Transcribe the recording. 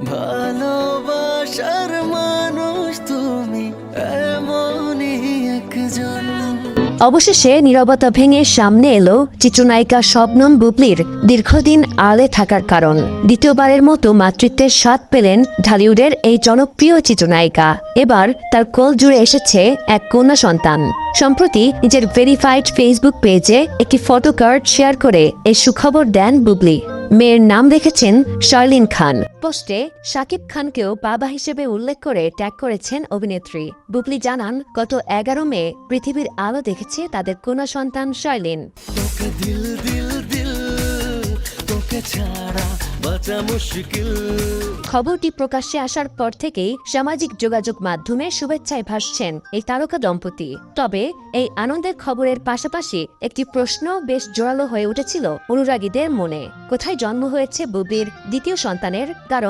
ভালোবাসার মানুষ তুমি এমনই একজন। অবশেষে নীরবতা ভেঙে সামনে এলো চিত্রনায়িকা শবনম বুবলির দীর্ঘদিন আড়ালে থাকার কারণ। দ্বিতীয়বারের মতো মাতৃত্বের স্বাদ পেলেন ঢালিউডের এই জনপ্রিয় চিত্রনায়িকা। এবার তার কোল জুড়ে এসেছে এক কন্যা সন্তান। সম্প্রতি নিজের ভেরিফাইড ফেসবুক পেজে একটি ফটো কার্ড শেয়ার করে এই সুখবর দেন বুবলি। মেয়ের নাম রেখেছেন শার্লিন খান। পোস্টে শাকিব খানকেও বাবা হিসেবে উল্লেখ করে ট্যাগ করেছেন অভিনেত্রী। বুবলি জানান, গত 11 মে পৃথিবীর আলো দেখেছে তাদের কন্যা সন্তান শার্লিন। তোকে দিল দিল দিল, তোকে ছাড়া বাঁচা মুশকিল। খবরটি প্রকাশ্যে আসার পর থেকেই সামাজিক যোগাযোগ মাধ্যমে শুভেচ্ছায় ভাসছেন এই তারকা দম্পতি। তবে এই আনন্দের খবরের পাশাপাশি একটি প্রশ্ন বেশ জোরালো হয়ে উঠেছিল অনুরাগীদের মনে। কোথায় জন্ম হয়েছে বুবলির দ্বিতীয় সন্তানের? কারণ